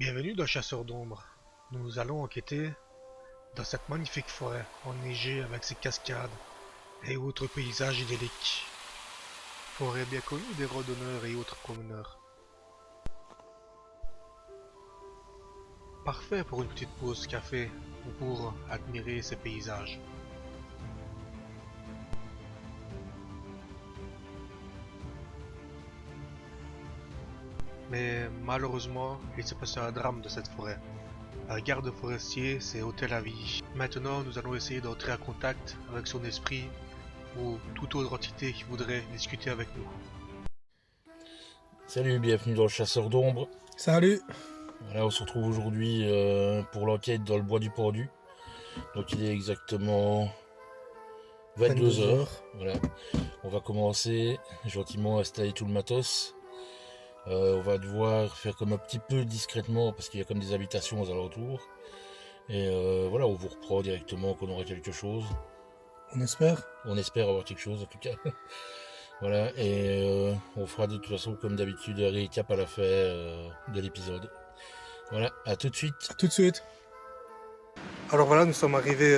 Bienvenue dans Chasseurs d'ombre. Nous allons enquêter dans cette magnifique forêt enneigée avec ses cascades et autres paysages idylliques. Forêt bien connue des randonneurs et autres promeneurs. Parfait pour une petite pause café ou pour admirer ces paysages. Mais malheureusement, il s'est passé un drame de cette forêt. Un garde forestier s'est ôté la vie. Maintenant, nous allons essayer d'entrer en contact avec son esprit ou toute autre entité qui voudrait discuter avec nous. Salut, bienvenue dans le Chasseur d'ombre. Salut. Voilà, on se retrouve aujourd'hui pour l'enquête dans le bois du pendu. Donc il est exactement 22h. Voilà. On va commencer gentiment à installer tout le matos. On va devoir faire comme un petit peu discrètement parce qu'il y a comme des habitations aux alentours. Et voilà, on vous reprend directement qu'on aura quelque chose. On espère. On espère avoir quelque chose en tout cas. Voilà, et on fera de toute façon comme d'habitude un récap à la fin de l'épisode. Voilà, à tout de suite. À tout de suite. Alors voilà, nous sommes arrivés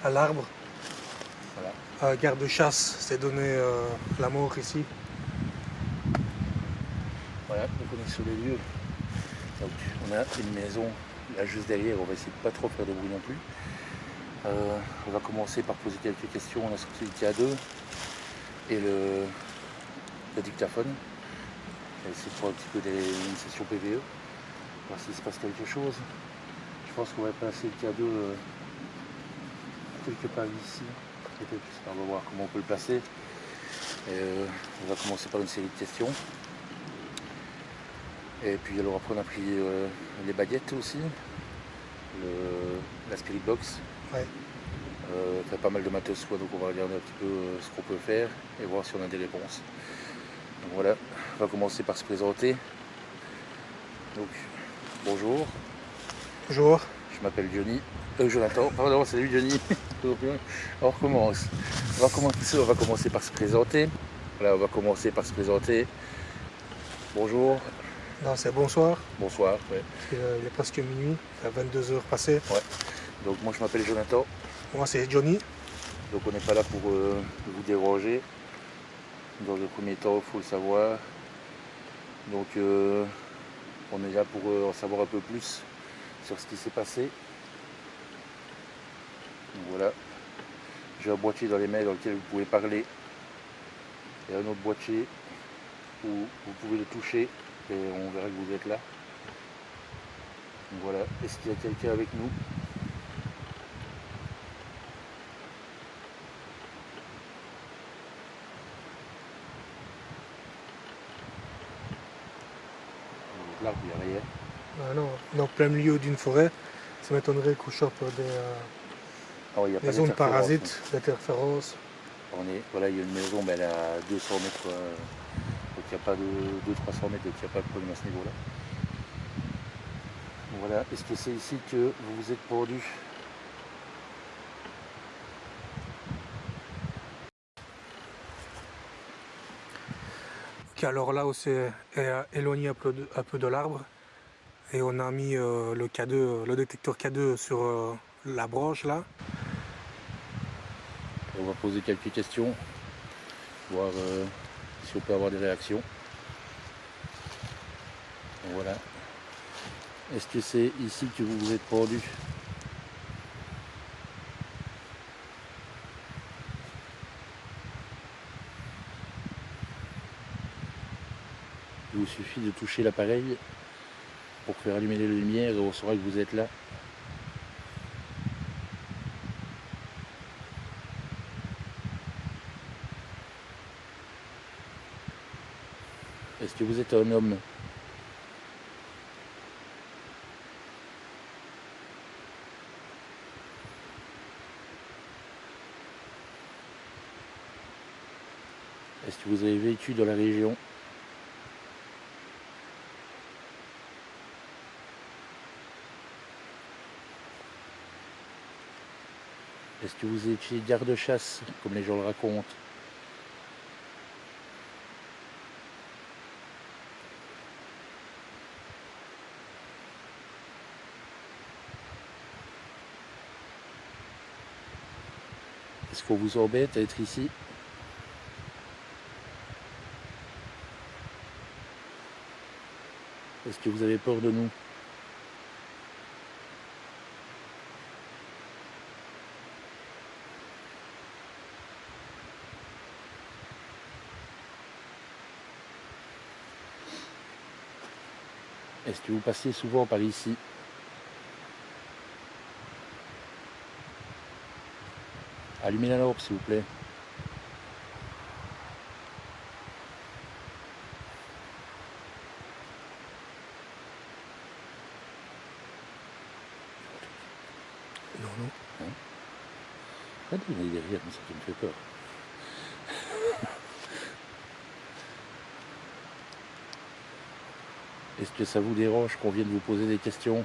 à l'arbre. Voilà. Un garde-chasse s'est donné la mort ici. Voilà, donc on est sur les lieux. Donc on a une maison là juste derrière, on va essayer de pas trop faire de bruit non plus. On va commencer par poser quelques questions. On a sorti le K2 et le dictaphone. On va essayer de faire un petit peu une session PVE, voir s'il se passe quelque chose. Je pense qu'on va placer le K2 quelque part ici. On va voir comment on peut le placer. On va commencer par une série de questions. Et puis alors après on a pris les baguettes aussi, la spirit box. Ouais. Fait pas mal de matos, donc on va regarder un petit peu ce qu'on peut faire et voir si on a des réponses. Donc voilà, on va commencer par se présenter. Donc bonjour. Bonjour. Je m'appelle Johnny. Jonathan, pardon, salut Johnny. On recommence. On va commencer par se présenter. Voilà, on va commencer par se présenter. Bonjour. Non, c'est bonsoir. Bonsoir, ouais. Il est presque minuit, il y a 22 heures passées. Ouais. Donc moi je m'appelle Jonathan. Moi c'est Johnny. Donc on n'est pas là pour vous déranger. Dans le premier temps, il faut le savoir. Donc on est là pour en savoir un peu plus sur ce qui s'est passé. Donc voilà. J'ai un boîtier dans les mains dans lequel vous pouvez parler. Et un autre boîtier où vous pouvez le toucher et on verra que vous êtes là. Donc voilà. Est-ce qu'il y a quelqu'un avec nous ? L'arbre, il n'y a rien. Ah non, on est en plein milieu d'une forêt. Ça m'étonnerait qu'on chope des zones parasites, d'interférences. Voilà, il y a une maison, mais elle est à 200 mètres, donc il n'y a pas de 200-300 mètres, donc il n'y a pas de problème à ce niveau-là. Voilà, est-ce que c'est ici que vous vous êtes pendu ? Ok, alors là, on s'est éloigné un peu de l'arbre et on a mis le K2, le détecteur K2 sur la branche là. On va poser quelques questions, voir si on peut avoir des réactions. Donc voilà. Est-ce que c'est ici que vous vous êtes pendu ? Il vous suffit de toucher l'appareil pour faire allumer les lumières et on saura que vous êtes là. Est-ce que vous êtes un homme ? Est-ce que vous avez vécu dans la région ? Est-ce que vous étiez garde-chasse, comme les gens le racontent ? Est-ce qu'on vous embête à être ici? Est-ce que vous avez peur de nous? Est-ce que vous passiez souvent par ici? Allumez la lampe s'il vous plaît. Non, non. Hein? Arrête de venir derrière, mais ça me fait peur. Est-ce que ça vous dérange qu'on vienne vous poser des questions?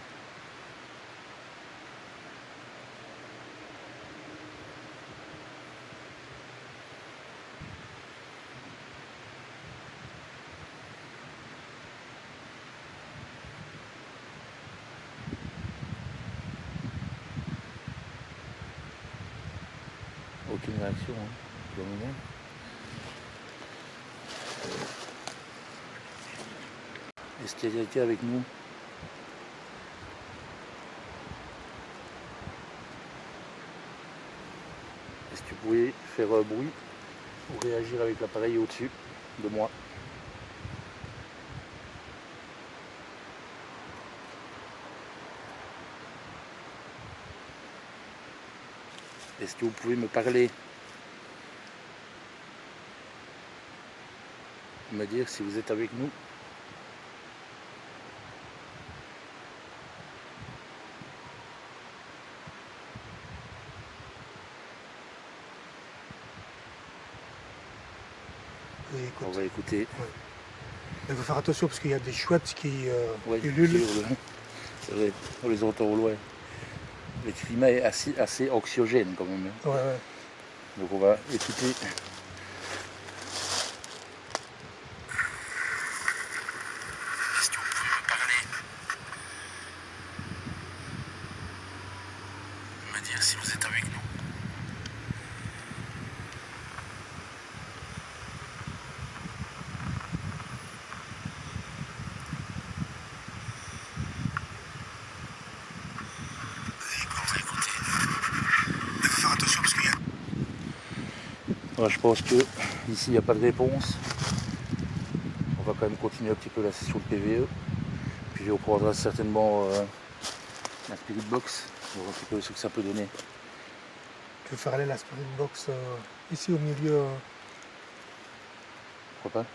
Aucune réaction, hein, pour le moment. Est-ce qu'il y a quelqu'un avec nous? Est-ce que vous pouvez faire un bruit ou réagir avec l'appareil au-dessus de moi? Est-ce que vous pouvez me parler? Me dire si vous êtes avec nous? Oui, écoute. On va écouter. Il faut faire attention parce qu'il y a des chouettes qui Ouais, ululent. c'est vrai, on les entend au loin. Le climat est assez anxiogène quand même. Ouais, ouais. Donc on va écouter. Est-ce que vous pouvez me parler? Me dire si vous êtes avec nous? Faire attention parce qu'il y a... Ouais, je pense que ici il n'y a pas de réponse. On va quand même continuer un petit peu la session de PVE. Puis on prendra certainement la Spirit Box, voir un petit peu ce que ça peut donner. Tu veux faire aller la Spirit Box ici au milieu Pourquoi pas?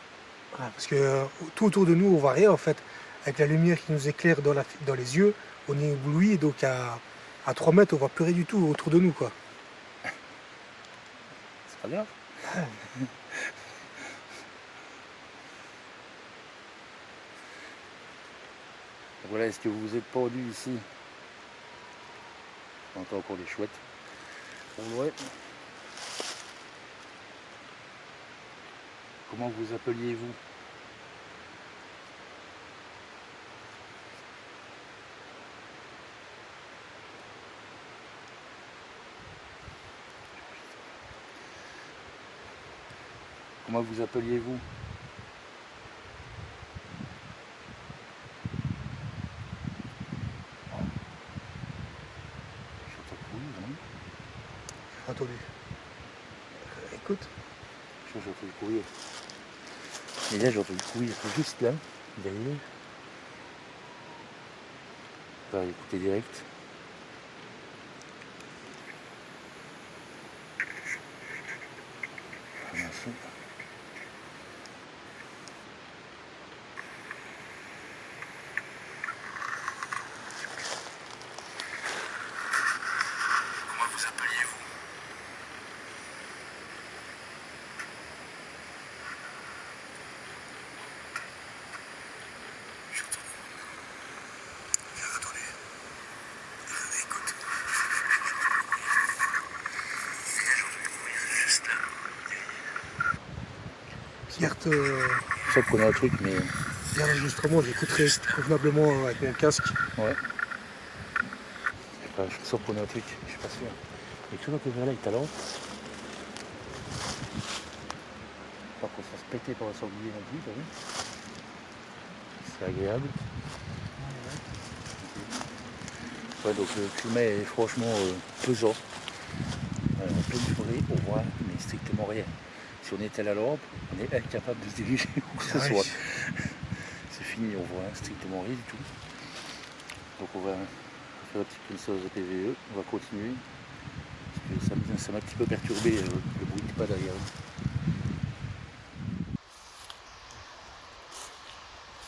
parce que tout autour de nous on voit rien en fait. Avec la lumière qui nous éclaire dans les yeux, on est ébloui, donc à 3 mètres on voit plus rien du tout autour de nous quoi. C'est pas grave. Voilà, est-ce que vous vous êtes pendu ici? On entend encore des chouettes. Ouais. Comment vous appeliez-vous? Comment vous appeliez-vous? J'entends courir, non? J'ai entendu. Écoute. J'ai entendu courir. Mais là, j'ai entendu courir juste là, derrière. On va écouter direct. Merci. Comment vous appeliez-vous? Attendez. Écoute. Juste là. Garde, Je sais qu'on a un truc, mais. garde l'enregistrement, j'écouterai convenablement avec mon casque. Ouais. Enfin, je sens qu'on a un truc, je suis pas sûr. Et tu vois que vers là avec ta lampe, pas qu'on se fasse péter par un sanglier non plus, t'as vu? C'est agréable. Ouais, donc le climat est franchement pesant. En pleine forêt, on voit mais strictement rien. Si on était à la lampe, on est incapable de se diriger où que ce soit. C'est fini, on voit strictement rien du tout. Donc on va faire une petite séance de PVE, on va continuer. Parce que ça m'a un petit peu perturbé le bruit du pas derrière.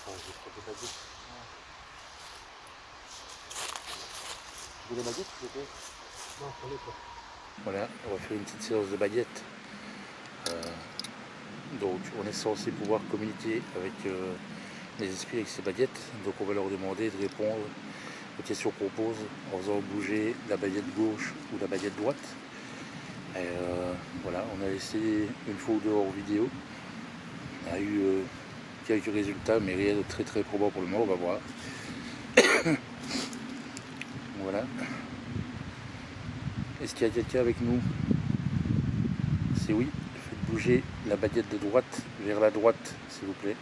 Bon, je vais prendre des baguettes. Vous voulez des baguettes, s'il vous plaît? Non, prenez quoi. Voilà, on va faire une petite séance de baguettes. Donc on est censé pouvoir communiquer avec les esprits avec ces baguettes. Donc on va leur demander de répondre aux questions qu'on pose en faisant bouger la baguette gauche ou la baguette droite. Et voilà, on a essayé une fois ou deux hors vidéo. On a eu quelques résultats, mais rien de très très probant pour le moment, on va voir. Voilà. Est-ce qu'il y a quelqu'un avec nous? C'est oui. Faites bouger la baguette de droite vers la droite, s'il vous plaît.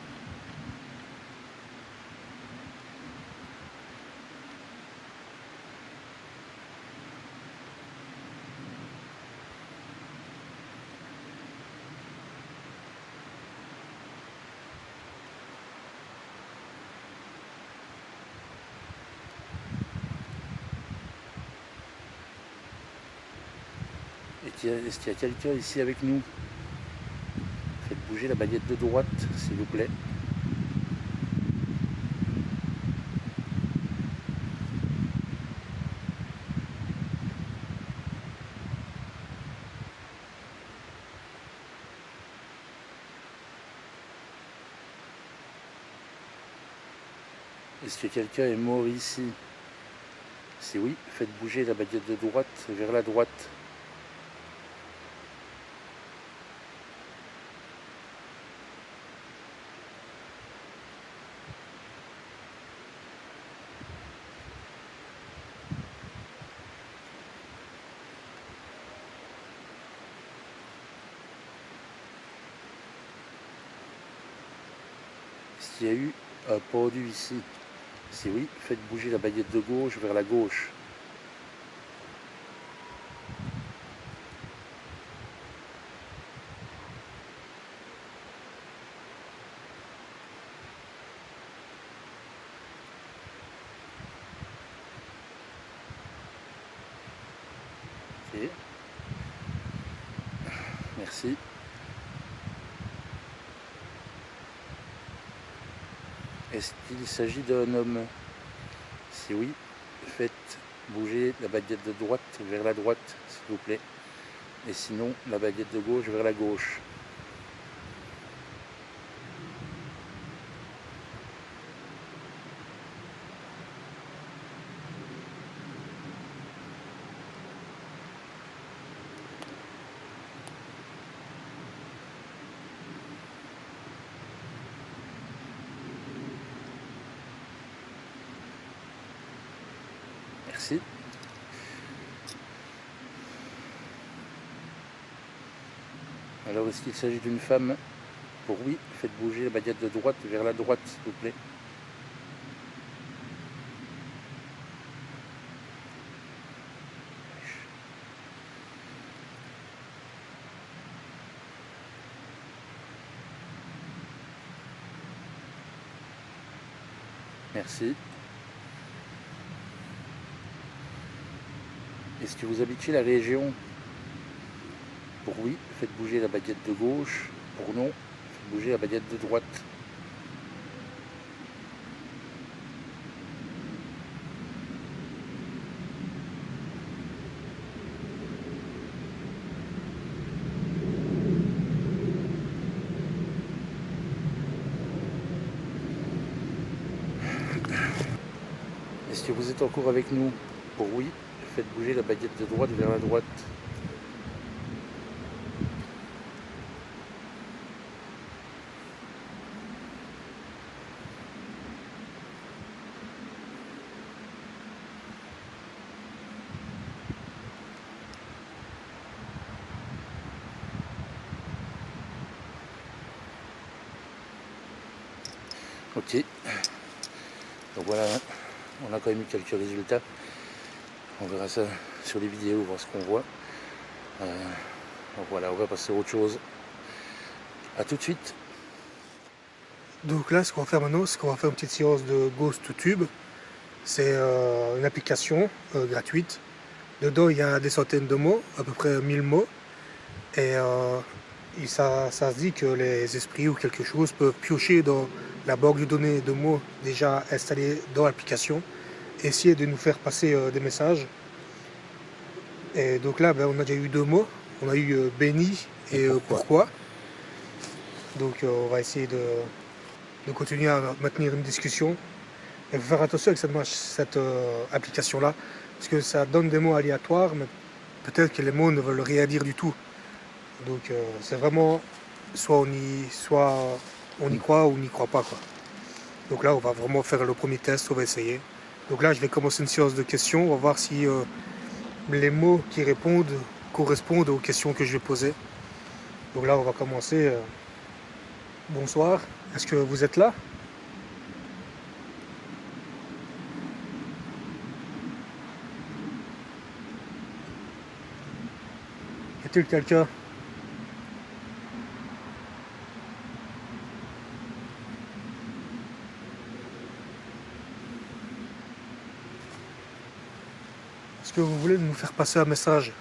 Est-ce qu'il y a quelqu'un ici avec nous? Faites bouger la baguette de droite, s'il vous plaît. Est-ce que quelqu'un est mort ici? Si oui, faites bouger la baguette de droite vers la droite. Est-ce qu'il y a eu un pendu ici? Si oui, faites bouger la baguette de gauche vers la gauche. Ok. Merci. Est-ce qu'il s'agit d'un homme? Si oui, faites bouger la baguette de droite vers la droite, s'il vous plaît. Et sinon, la baguette de gauche vers la gauche. Merci. Alors, est-ce qu'il s'agit d'une femme? Pour oui, faites bouger la baguette de droite vers la droite, s'il vous plaît. Merci. Est-ce que vous habitez la région? Pour oui, faites bouger la baguette de gauche. Pour non, faites bouger la baguette de droite. Est-ce que vous êtes encore avec nous? Pour oui, faites bouger la baguette de droite vers la droite. Ok. Donc voilà, on a quand même eu quelques résultats. On verra ça sur les vidéos, voir ce qu'on voit. Donc voilà, on va passer à autre chose. A tout de suite. Donc là, ce qu'on va faire maintenant, c'est qu'on va faire une petite séance de Ghost Tube. C'est une application gratuite. Dedans, il y a des centaines de mots, à peu près 1000 mots. Et ça se dit que les esprits ou quelque chose peuvent piocher dans la banque de données de mots déjà installée dans l'application et essayer de nous faire passer des messages. Et donc là, on a déjà eu 2 mots. On a eu béni et pourquoi. Donc on va essayer de continuer à maintenir une discussion. Il faut faire attention avec cette application-là, parce que ça donne des mots aléatoires, mais peut-être que les mots ne veulent rien dire du tout. Donc c'est vraiment soit on y croit ou on n'y croit pas, quoi. Donc là, on va vraiment faire le premier test, on va essayer. Donc là, je vais commencer une séance de questions, on va voir si les mots qui répondent correspondent aux questions que je vais poser. Donc là, on va commencer. Bonsoir, est-ce que vous êtes là? Y a-t-il quelqu'un? Est-ce que vous voulez nous faire passer un message?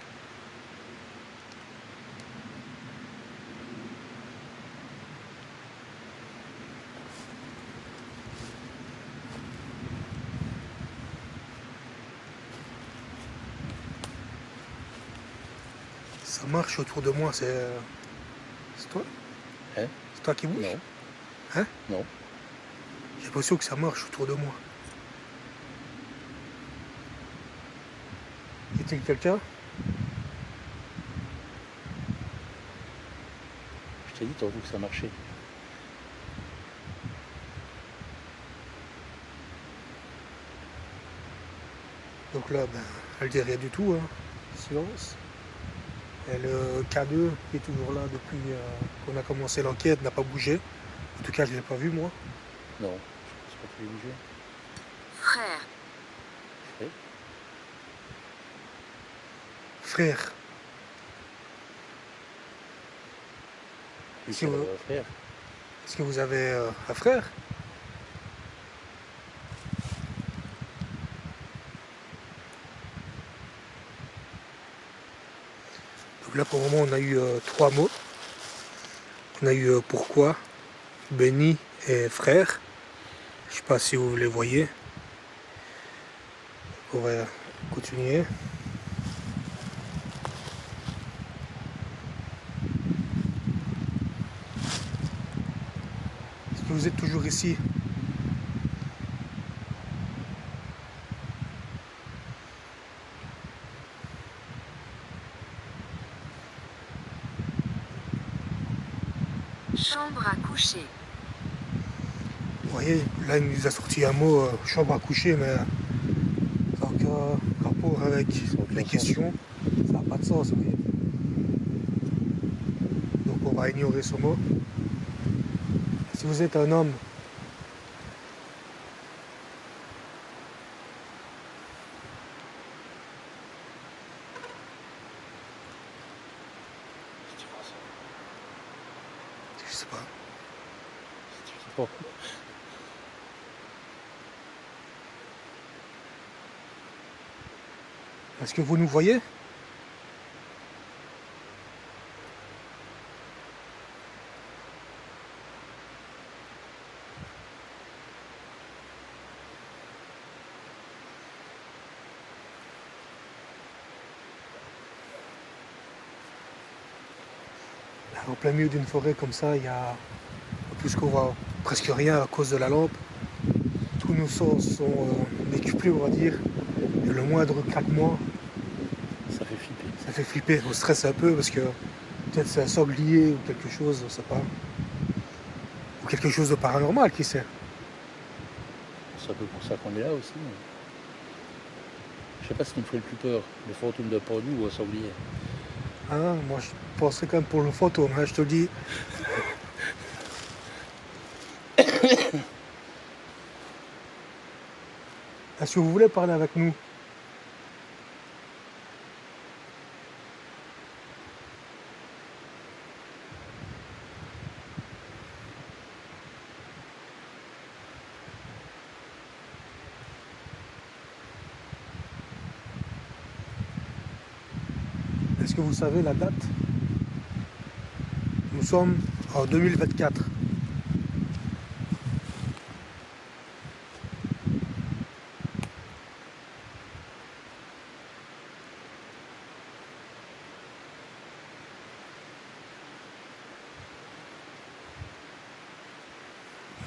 Ça marche autour de moi, c'est toi? Hein? C'est toi qui bouge? Non. Hein? Non. J'ai l'impression que ça marche autour de moi. Y a-t-il quelqu'un? Je t'ai dit tantôt que ça marchait. Donc là, elle dit rien du tout, hein. Silence. Et le K2 qui est toujours là depuis qu'on a commencé l'enquête n'a pas bougé. En tout cas, je ne l'ai pas vu, moi. Non, je pense pas qu'il ait bougé. Frère. Oui. Frère. Oui, Si c'est vous- un frère. Est-ce que vous avez un frère? Donc là, pour le moment, on a eu 3 mots. On a eu pourquoi, béni et frère. Je ne sais pas si vous les voyez. On va continuer. Est-ce que vous êtes toujours ici? Chambre à coucher. Vous voyez, là, il nous a sorti un mot, chambre à coucher, mais ça n'a aucun rapport avec les questions. Ça n'a pas de sens, vous voyez. Donc on va ignorer ce mot. Si vous êtes un homme, Si tu vois ça. je sais pas. Si tu sais pas. Est-ce que vous nous voyez? En plein milieu d'une forêt comme ça, il y a, en plus qu'on voit presque rien à cause de la lampe. Tous nos sens sont décuplés, on va dire. Et le moindre craquement, Ça fait flipper. ça fait flipper. On stresse un peu parce que peut-être c'est un sanglier ou quelque chose, on sait pas. Ou quelque chose de paranormal, qui sait. C'est un peu pour ça qu'on est là aussi. Je sais pas ce qui me ferait le plus peur, le fantôme d'un pendu ou un sanglier. Ah, moi je penserais quand même pour le fantôme, hein, je te le dis. Est-ce que vous voulez parler avec nous? Est-ce que vous savez la date? Nous sommes en 2024.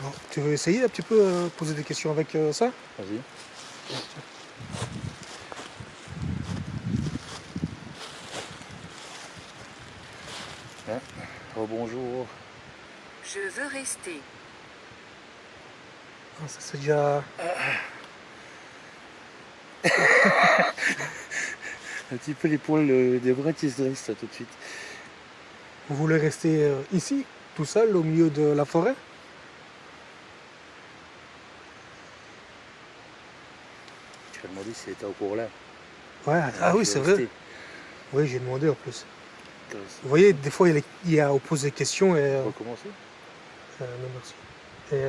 Alors, tu veux essayer un petit peu poser des questions avec ça? Vas-y. Hein? Oh, bonjour. Je veux rester. Ah, ça c'est déjà... Un petit peu les poils des bras qui se dressent là, tout de suite. Vous voulez rester ici, tout seul, au milieu de la forêt? Tu as demandé si elle était au cours là. Ouais, ah oui, Je c'est veux vrai. rester. Oui, j'ai demandé en plus. Intéressant. Vous voyez, des fois, il y a à poser des questions et... Recommencer? non, merci. Et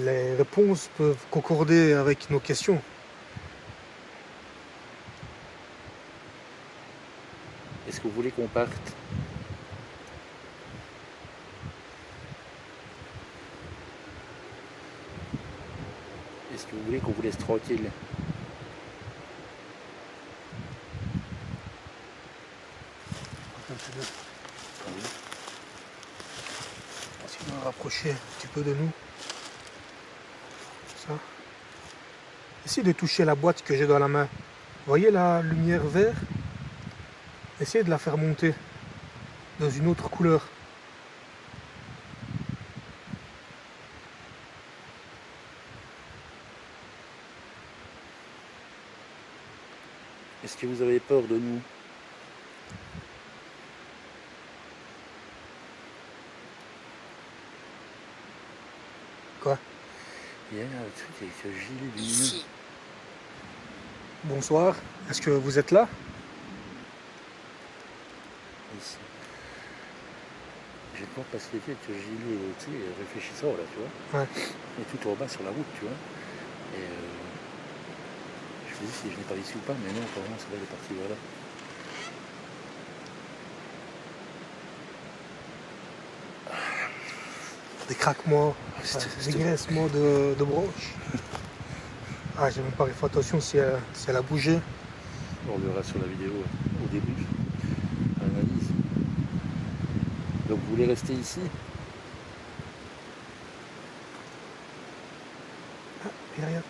les réponses peuvent concorder avec nos questions. Est-ce que vous voulez qu'on parte? Est-ce que vous voulez qu'on vous laisse tranquille? Oui. Si on va rapprocher un petit peu de nous. Ça. Essayez de toucher la boîte que j'ai dans la main. Vous voyez la lumière verte? Essayez de la faire monter dans une autre couleur. Est-ce que vous avez peur de nous? Quoi? Il y a un truc avec un gilet lumineux. Ici. Bonsoir. Est-ce que vous êtes là? Ici. J'ai pas passé avec un gilet, tu sais, réfléchissant là, tu vois. Ouais. Et tout en bas sur la route, tu vois. Et je me dis si je n'ai pas ici ou pas, mais non, apparemment, ça va, elle est partie voilà. Des craquements, C'est- des graissements de branches. Ah, j'ai même pas fait attention si elle a bougé. On verra sur la vidéo au début, à l'analyse. Donc vous voulez rester ici? Ah, et rien.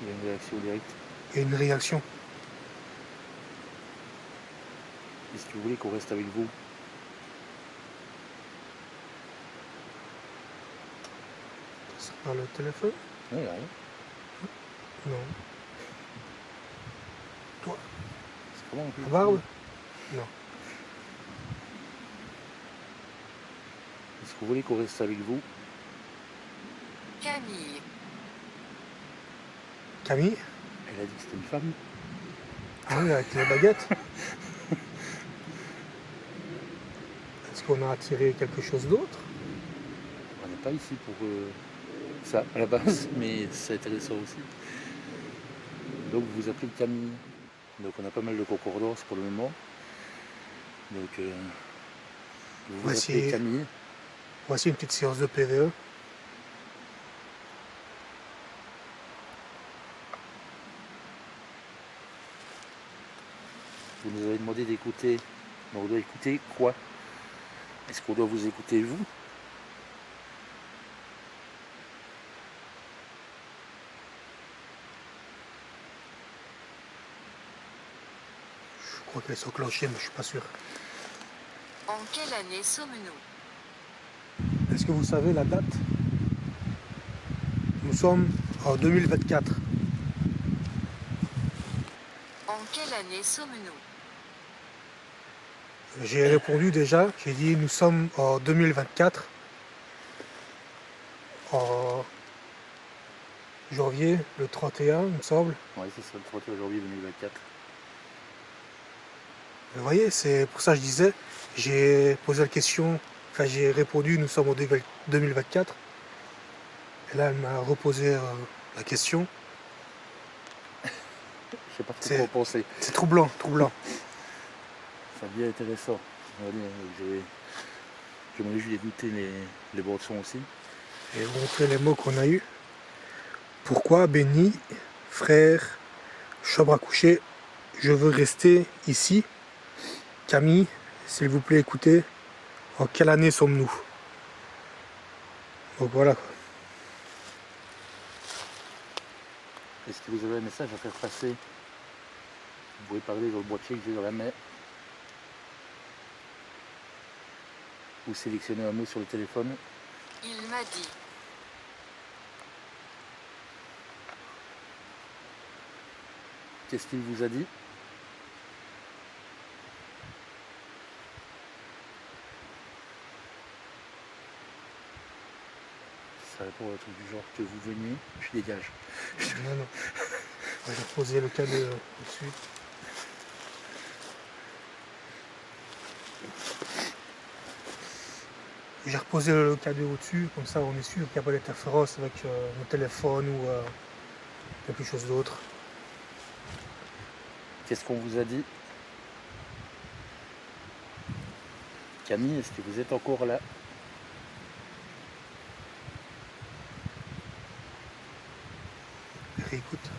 Il y a une réaction directe. Il y a une réaction. Est-ce que vous voulez qu'on reste avec vous? C'est pas le téléphone? Non, il n'y a rien. Non. Toi, C'est comment on peut la barbe? Non. Est-ce que vous voulez qu'on reste avec vous? Camille. Camille? Elle a dit que c'était une femme. Ah oui, avec les baguettes. Est-ce qu'on a attiré quelque chose d'autre? On n'est pas ici pour ça à la base, mais c'est intéressant aussi. Donc vous vous appelez Camille. Donc on a pas mal de concordances pour le moment. Donc vous vous Voici- appelez Camille. Voici une petite séance de PVE. Vous nous avez demandé d'écouter. Mais on doit écouter quoi? Est-ce qu'on doit vous écouter vous? Je crois qu'elles sont clochées, mais je suis pas sûr. En quelle année sommes-nous? Est-ce que vous savez la date? Nous sommes en 2024. En quelle année sommes-nous? J'ai répondu déjà, j'ai dit nous sommes en 2024. en janvier, le 31, il me semble. Oui, c'est ça, le 31 janvier 2024. Vous voyez, c'est pour ça que je disais, j'ai posé la question, enfin j'ai répondu, nous sommes en 2024. Et là, elle m'a reposé la question. Je sais pas trop quoi en penser. C'est troublant, troublant. Ça devient intéressant. Je me réjouis d'écouter les bandes son aussi. Et vous montrer les mots qu'on a eus. Pourquoi, béni, frère, chambre à coucher, je veux rester ici. Camille, s'il vous plaît, écoutez. En quelle année sommes-nous? Donc voilà. Est-ce que vous avez un message à faire passer? Vous pouvez parler dans le boîtier que j'ai dans la main. Ou sélectionner un mot sur le téléphone. Il m'a dit. Qu'est-ce qu'il vous a dit? Ça répond à un truc du genre que vous veniez, je dégage. Non, non. J'ai reposé le cadeau dessus. J'ai reposé le cadeau au-dessus, comme ça on est sûr qu'il n'y a pas d'interférence avec nos téléphones ou quelque chose d'autre. Qu'est-ce qu'on vous a dit? Camille, est-ce que vous êtes encore là? Réécoute.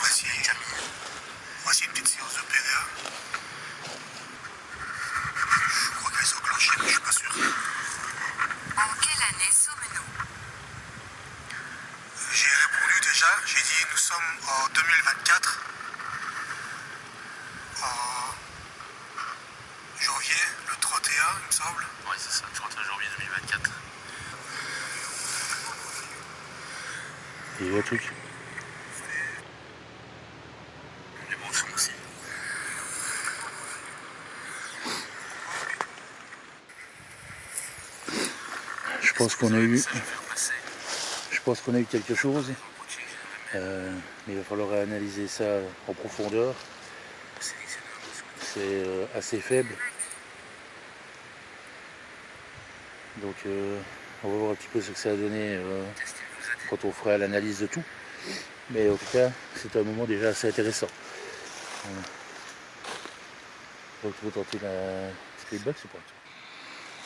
Voici Camille. Voici une petite séance de PDA. Je crois qu'elles sont enclenchées, mais je suis pas sûr. En quelle année sommes-nous? J'ai répondu déjà, j'ai dit nous sommes en 2024. En janvier, le 31, il me semble. Oui, c'est ça, le 31 janvier 2024. Et le truc? Les bons sons aussi. Je pense qu'on a eu. Je pense qu'on a eu quelque chose. Mais il va falloir analyser ça en profondeur. C'est assez faible. Donc on va voir un petit peu ce que ça a donné quand on fera l'analyse de tout. Mais en tout cas, c'est un moment déjà assez intéressant. Donc tu veux tenter la Spirit Box ou pas?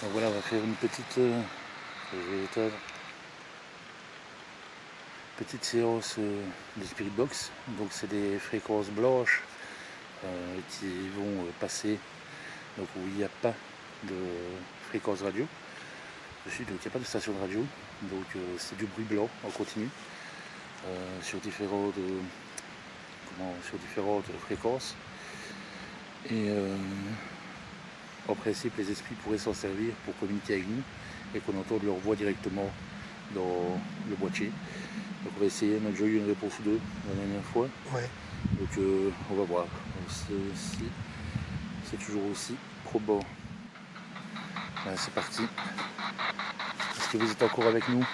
Donc voilà, on va faire une petite séance de Spirit Box. Donc c'est des fréquences blanches qui vont passer, donc où il n'y a pas de fréquence radio dessus, donc il n'y a pas de station de radio, donc c'est du bruit blanc en continu sur différentes fréquences. Et en principe, les esprits pourraient s'en servir pour communiquer avec nous et qu'on entende leur voix directement dans le boîtier. Donc on va essayer, on a déjà eu une réponse ou deux la dernière fois. Ouais. Donc on va voir si c'est toujours aussi probant. Voilà, c'est parti. Est-ce que vous êtes encore avec nous?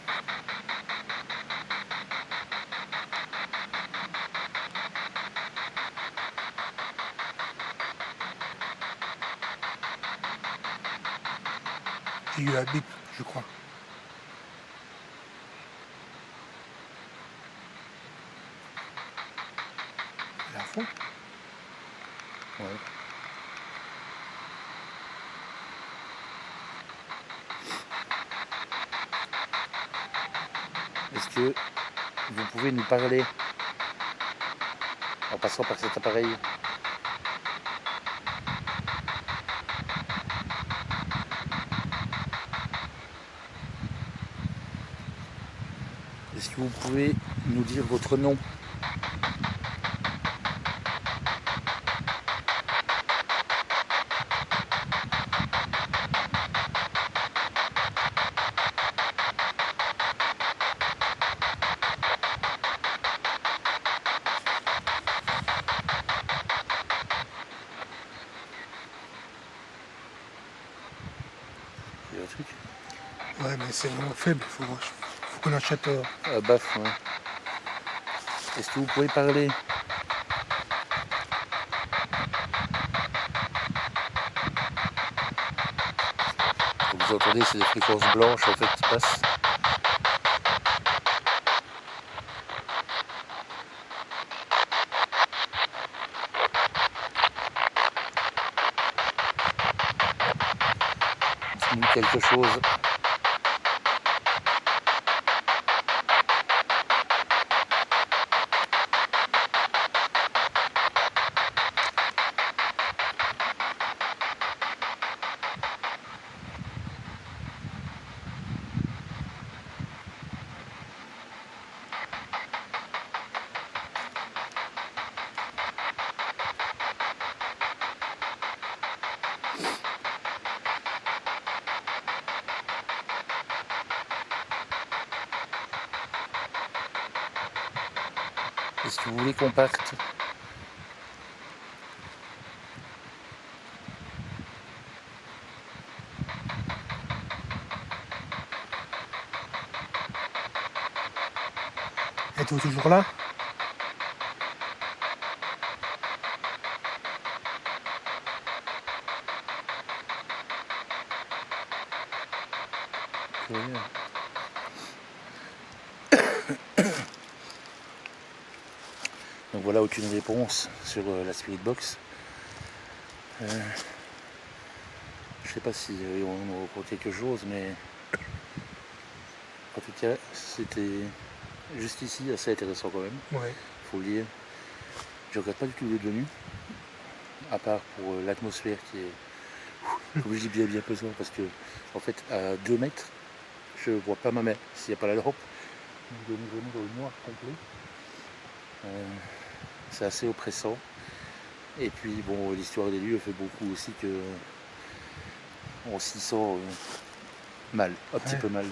J'ai eu la bip, je crois. Elle est à fond. Ouais. Est-ce que vous pouvez nous parler en passant par cet appareil? Est-ce que vous pouvez nous dire votre nom? le truc. Ouais, mais c'est vraiment faible. Faut qu'on achète. Ah, baf, ouais. Est-ce que vous pouvez parler? Vous entendez, c'est des fréquences blanches en fait qui passent. Dis-nous quelque chose. Est-ce que vous voulez qu'on parte? Êtes-vous toujours là? Curieux. Donc voilà, aucune réponse sur la Spirit Box. Je sais pas si on nous raconte quelque chose, mais en tout cas, c'était jusqu'ici assez intéressant quand même, Ouais. faut le dire. Je regrette pas du tout d'être venu, à part pour l'atmosphère qui est, comme je dis, bien pesant, parce que en fait, à 2 mètres, je vois pas ma main s'il n'y a pas la lampe. Donc on est vraiment dans le noir complet. C'est assez oppressant. Et puis bon, l'histoire des lieux fait beaucoup aussi que on s'y sent mal, un petit peu mal.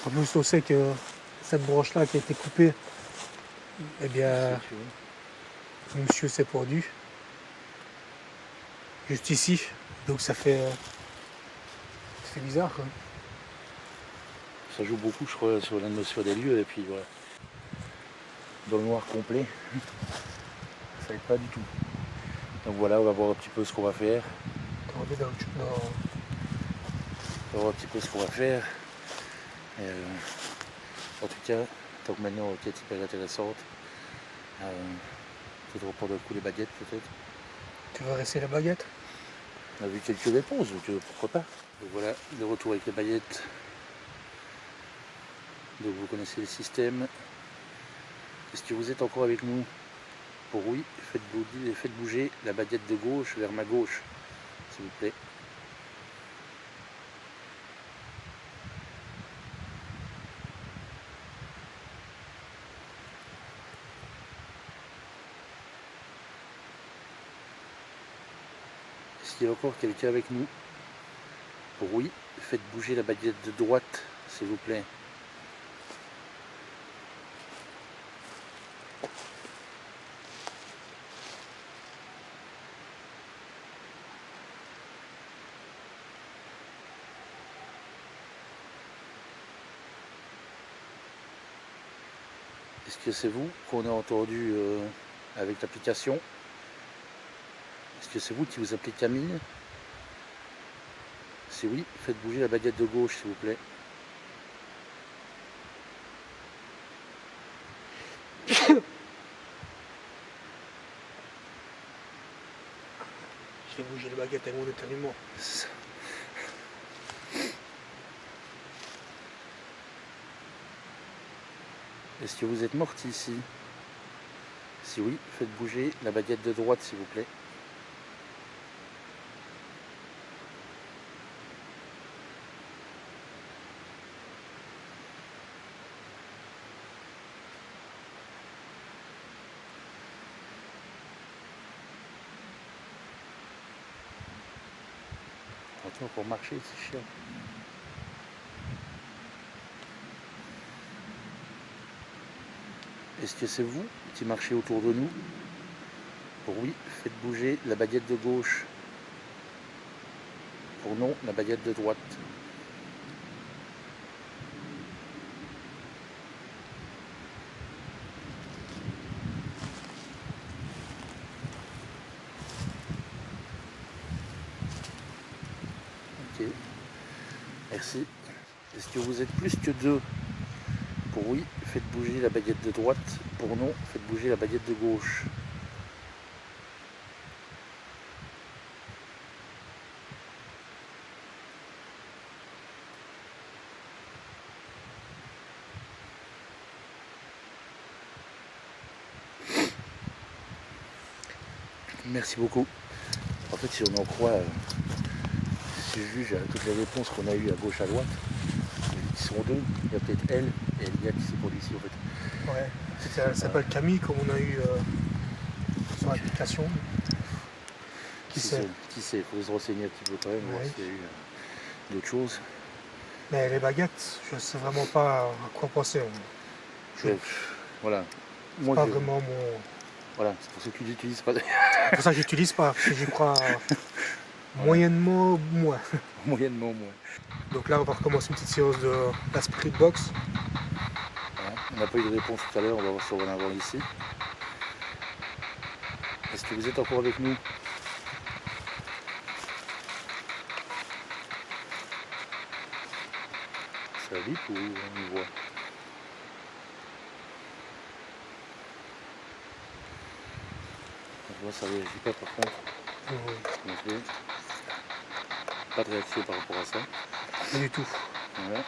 En plus, on sait que cette branche-là qui a été coupée, eh bien, monsieur s'est pendu. Juste ici. Donc ça fait bizarre, quoi. Ça joue beaucoup, je crois, sur l'atmosphère des lieux. Et puis voilà, dans le noir complet, ça aide pas du tout. Donc voilà, on va voir un petit peu ce qu'on va faire. On est dans On va voir un petit peu ce qu'on va faire. En tout cas, donc maintenant, enquête hyper intéressante. Peut-être reprendre un coup les baguettes, peut-être. Tu vas rester la baguette? On a vu quelques réponses, donc pourquoi pas. Donc voilà, de retour avec les baguettes. Donc vous connaissez le système. Est-ce que vous êtes encore avec nous? Pour oui, faites bouger la baguette de gauche vers ma gauche, s'il vous plaît. Est-ce qu'il y a encore quelqu'un avec nous? Pour oui, faites bouger la baguette de droite, s'il vous plaît. Est-ce que c'est vous qu'on a entendu avec l'application? Est-ce que c'est vous qui vous appelez Camille? Si oui, faites bouger la baguette de gauche, s'il vous plaît. Je vais bouger la baguette avec mon éternuement. Est-ce que vous êtes morte ici? Si oui, faites bouger la baguette de droite, s'il vous plaît. Attends, pour marcher, c'est chiant. Est-ce que c'est vous qui marchez autour de nous? Pour oui, faites bouger la baguette de gauche. Pour non, la baguette de droite. Merci. Est-ce que vous êtes plus que 2? Pour oui, faites bouger la baguette de droite. Pour non, faites bouger la baguette de gauche. Merci beaucoup. En fait, si on en croit, si je juge à toutes les réponses qu'on a eues à gauche, à droite, ils sont 2. Il y a peut-être elle et Elia qui s'est produit ici en fait. Ouais, elle s'appelle Camille, comme on a eu sur l'application. Qui sait? Qui sait, il faut se renseigner un petit peu quand même, voir s'il y a eu d'autres choses. Mais les baguettes, je sais vraiment pas à quoi penser. Voilà. C'est pas vraiment mon... Voilà, c'est pour ça que j'utilise pas. C'est pour ça que j'utilise pas, parce que j'y crois moyennement moins. Moyennement moins. Donc là, on va recommencer une petite séance de la Spirit Box. Voilà. On n'a pas eu de réponse tout à l'heure, on va voir si on va en avoir ici. Est-ce que vous êtes encore avec nous? Ça bip ou on nous voit? On voit, ça réagit pas par contre. Oui. Pas de réaction par rapport à ça. Pas du tout. Ouais.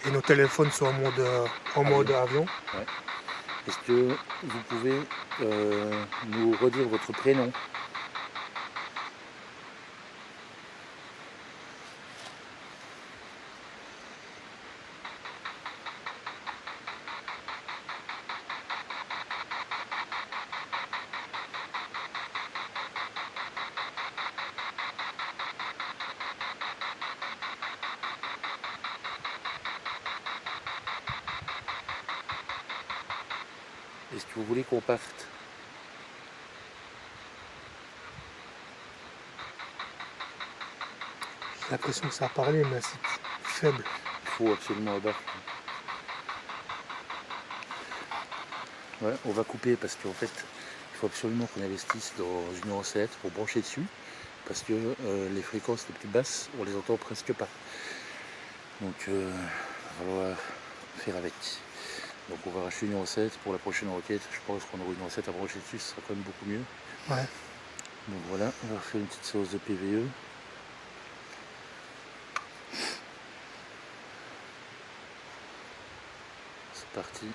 Et nos téléphones sont en mode avion. Ouais. Est-ce que vous pouvez nous redire votre prénom? Est-ce que vous voulez qu'on parte? J'ai l'impression que ça a parlé, mais c'est faible. Il faut absolument abattre. Ouais, on va couper parce qu'en fait, il faut absolument qu'on investisse dans une recette pour brancher dessus. Parce que les fréquences les plus basses, on les entend presque pas. Donc, il va falloir faire avec. Donc on va racheter une recette pour la prochaine requête. Je pense qu'on aura une recette à brancher dessus, ce sera quand même beaucoup mieux. Ouais. Donc voilà, on va faire une petite sauce de PVE. C'est parti.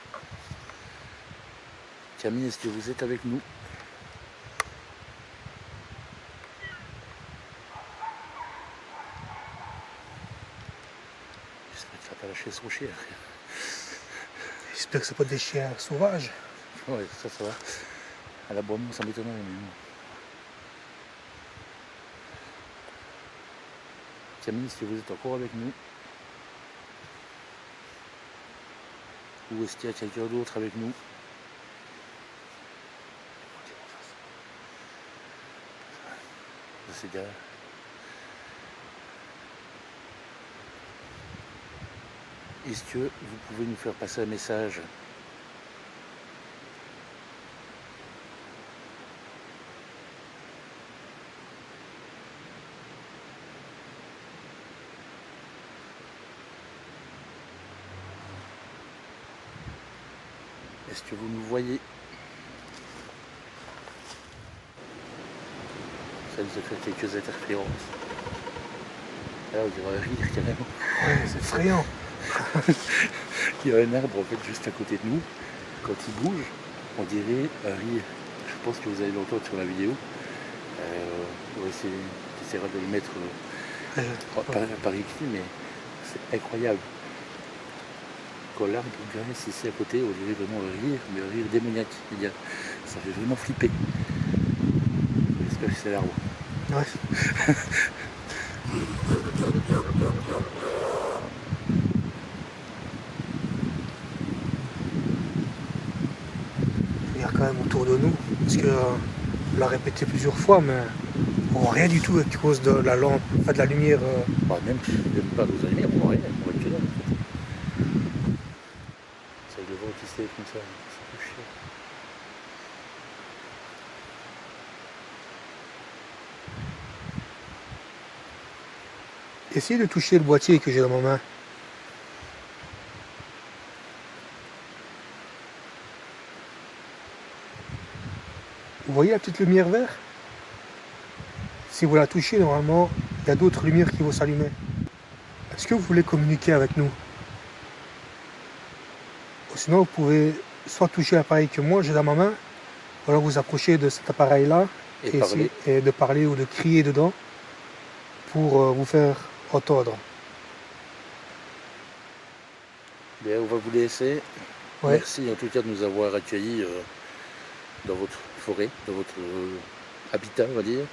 Camille, est-ce que vous êtes avec nous? J'espère qu'il va pas lâcher son chien. J'espère que c'est pas des chiens sauvages. Ouais, ça va. À l'aboiement, ça m'étonnerait. Mais non. Camille, est-ce que vous êtes encore avec nous? Ou est-ce qu'il y a quelqu'un d'autre avec nous? C'est égal. Est-ce que vous pouvez nous faire passer un message? Est-ce que vous nous voyez? Ça nous a fait quelques interférences. Là, on dirait un rire carrément. Ouais, c'est effrayant. Il y a un arbre en fait juste à côté de nous. Quand il bouge, on dirait un rire. Je pense que vous allez l'entendre sur la vidéo. On va essayer de le mettre par écrit, mais c'est incroyable. Quand l'arbre grince ici à côté, on dirait vraiment un rire, mais un rire démoniaque. Ça fait vraiment flipper. J'espère que c'est l'arbre. Ouais. Il y a quand même autour de nous, parce que on l'a répété plusieurs fois, mais on voit rien du tout à cause de la lampe, enfin de la lumière. Même pas nos lumières, on voit rien, on voit que là. C'est avec le vent qui se lève comme ça, c'est plus chiant. Essayez de toucher le boîtier que j'ai dans ma main. Vous voyez la petite lumière verte? Si vous la touchez, normalement, il y a d'autres lumières qui vont s'allumer. Est-ce que vous voulez communiquer avec nous? Ou sinon, vous pouvez soit toucher l'appareil que moi j'ai dans ma main, ou alors vous approcher de cet appareil-là et de parler ou de crier dedans pour vous faire entendre. Bien, on va vous laisser. Ouais. Merci en tout cas de nous avoir accueillis dans votre forêt, dans votre habitat, on va dire.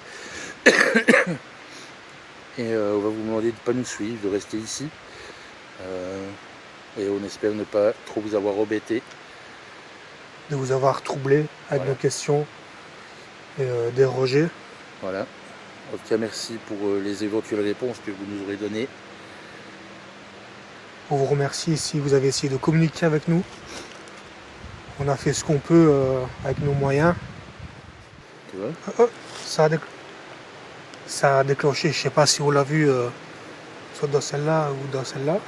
Et on va vous demander de ne pas nous suivre, de rester ici. Et on espère ne pas trop vous avoir embêté. De vous avoir troublé avec nos questions et déroger. Voilà. En tout cas, merci pour les éventuelles réponses que vous nous aurez données. On vous remercie si vous avez essayé de communiquer avec nous. On a fait ce qu'on peut avec nos moyens. Tu vois, ça a déclenché, je ne sais pas si on l'a vu, soit dans celle-là ou dans celle-là.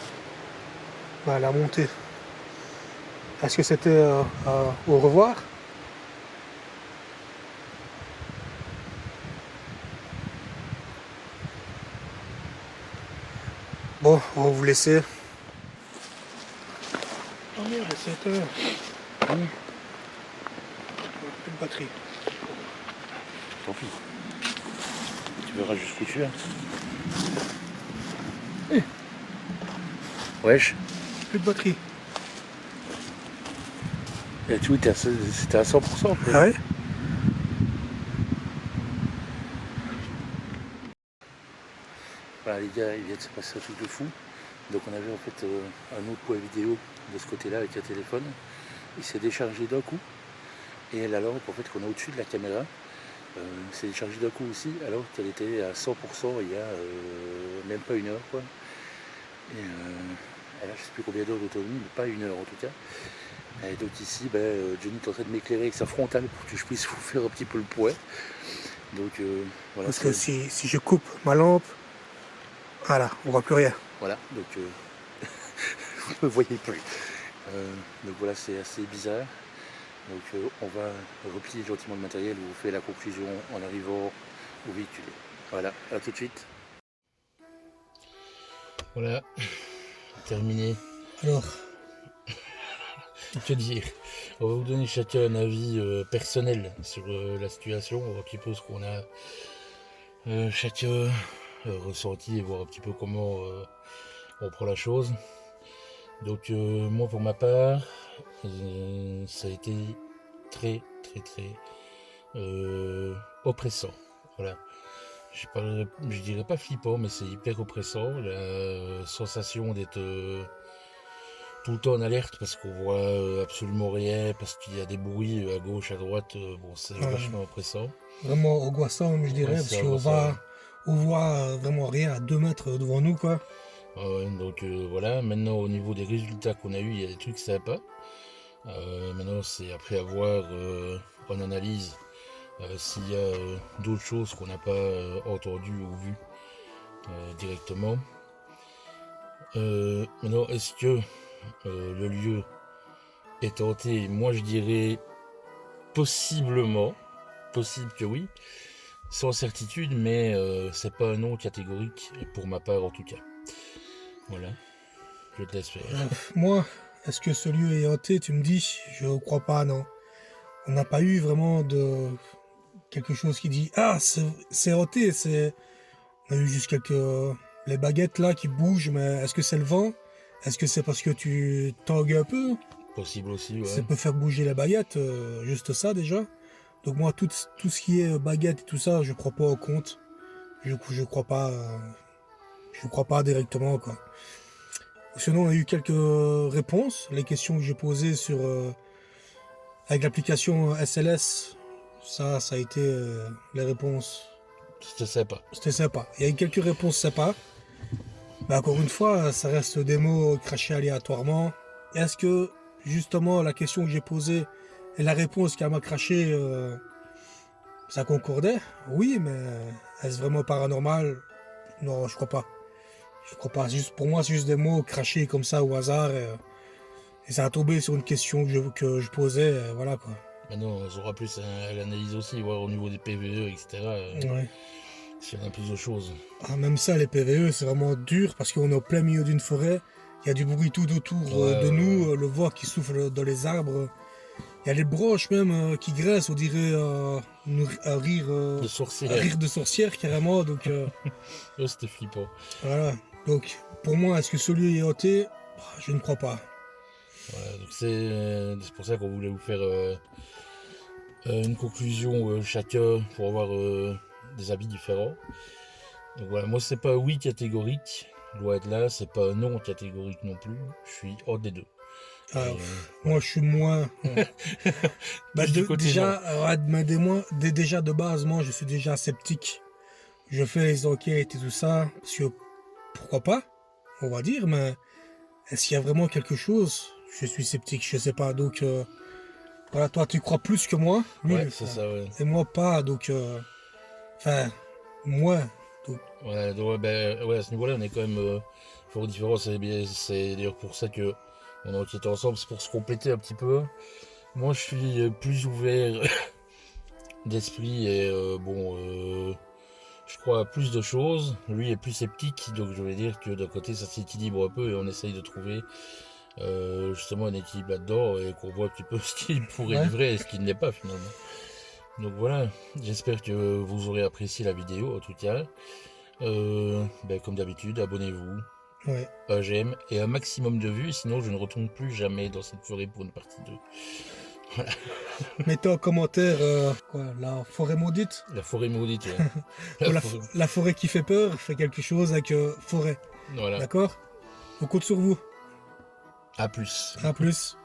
Bah, elle a monté. Est-ce que c'était au revoir? Bon, on va vous laisser. Oh merde, c'est 7 heures. Plus de batterie. tant pis. Tu verras jusqu'où tu es. Wesh. Plus de batterie. Et tout, c'était à 100%. Ah ouais? Voilà les gars, il vient de se passer un truc de fou. Donc on avait en fait un autre point vidéo de ce côté-là avec un téléphone. Il s'est déchargé d'un coup. Et la lampe en fait qu'on a au-dessus de la caméra s'est déchargée d'un coup aussi, alors qu'elle était à 100% il y a même pas une heure quoi. Et elle a je sais plus combien d'heures d'autonomie, mais pas une heure en tout cas. Et donc ici, Johnny est en train de m'éclairer avec sa frontale pour que je puisse vous faire un petit peu le point. Donc voilà. Parce que si je coupe ma lampe, voilà, on voit plus rien. Voilà, donc vous ne me voyez plus. Donc voilà, c'est assez bizarre. Donc on va replier gentiment le matériel, vous faites la conclusion en arrivant au véhicule. Voilà, à tout de suite. Voilà, terminé. Alors, Que dire? On va vous donner chacun un avis personnel sur la situation, voir un petit peu ce qu'on a chacun ressenti et voir un petit peu comment on prend la chose. Donc moi pour ma part, ça a été très oppressant. Voilà. Je dirais pas flippant, mais c'est hyper oppressant. La sensation d'être tout le temps en alerte parce qu'on voit absolument rien, parce qu'il y a des bruits à gauche, à droite. Bon, c'est vachement oppressant. Vraiment angoissant, je dirais, parce qu'on voit vraiment rien à 2 mètres devant nous, quoi. Donc voilà, maintenant au niveau des résultats qu'on a eu, il y a des trucs sympas. Maintenant c'est après avoir en analyse s'il y a d'autres choses qu'on n'a pas entendues ou vues directement. Maintenant est-ce que le lieu est hanté? Moi je dirais possiblement, possible que oui, sans certitude, mais c'est pas un nom catégorique pour ma part en tout cas. Voilà, je te laisse faire. Moi, est-ce que ce lieu est hanté? Tu me dis, je crois pas, non. On n'a pas eu vraiment de quelque chose qui dit ah c'est hanté. On a eu juste les baguettes là qui bougent, mais est-ce que c'est le vent? Est-ce que c'est parce que tu tangues un peu? Possible aussi, ouais. Ça peut faire bouger les baguettes, juste ça déjà. Donc moi tout ce qui est baguette et tout ça, je crois pas au compte. Je crois pas directement quoi. Sinon, on a eu quelques réponses. Les questions que j'ai posées avec l'application SLS, ça a été les réponses. C'était sympa. C'était sympa. Il y a eu quelques réponses sympas. Mais encore une fois, ça reste des mots crachés aléatoirement. Est-ce que, justement, la question que j'ai posée et la réponse qu'elle m'a crachée, ça concordait? Oui, mais est-ce vraiment paranormal? Non, je crois pas. Je crois pas. Pour moi, c'est juste des mots crachés comme ça au hasard. Et ça a tombé sur une question que je posais. Voilà quoi. Maintenant, on aura plus à l'analyse aussi, voir au niveau des PVE, etc. Ouais. S'il y en a plus de choses. Ah, même ça, les PVE, c'est vraiment dur parce qu'on est au plein milieu d'une forêt. Il y a du bruit tout autour de nous, le vent qui souffle dans les arbres. Il y a les branches même qui graissent, on dirait un rire De sorcières. un rire de sorcière carrément. Donc C'était flippant. voilà. Donc pour moi, est-ce que celui est hanté? Je ne crois pas. Voilà, donc c'est pour ça qu'on voulait vous faire une conclusion chacun pour avoir des avis différents. Donc voilà, moi c'est pas un oui catégorique, loin de là, c'est pas un non catégorique non plus. Je suis hors des deux. Moi, je suis moins. Bah, Du côté déjà, déjà de base, moi, je suis déjà sceptique. Je fais les enquêtes et tout ça, parce que pourquoi pas, on va dire, mais est-ce qu'il y a vraiment quelque chose? Je suis sceptique, je sais pas. Donc, voilà, toi, tu crois plus que moi. Lui, Ouais, c'est ça, ouais. Et moi, pas. Donc, enfin, moi. Donc, Ouais, à ce niveau-là, on est quand même fort différents. C'est d'ailleurs pour ça que on a enquêté ensemble, c'est pour se compléter un petit peu. Moi, je suis plus ouvert d'esprit et je crois à plus de choses. Lui est plus sceptique, donc je vais dire que d'un côté, ça s'équilibre un peu et on essaye de trouver justement un équilibre là-dedans et qu'on voit un petit peu ce qui pourrait être vrai et ce qui ne l'est pas finalement. Donc voilà, j'espère que vous aurez apprécié la vidéo en tout cas. Comme d'habitude, abonnez-vous, ouais. un j'aime et un maximum de vues, sinon je ne retourne plus jamais dans cette forêt pour une partie 2. Voilà. Mettez en commentaire la forêt maudite. La forêt maudite, Ou la forêt qui fait peur, fait quelque chose avec forêt. Voilà. D'accord? On compte sur vous. À plus. À plus.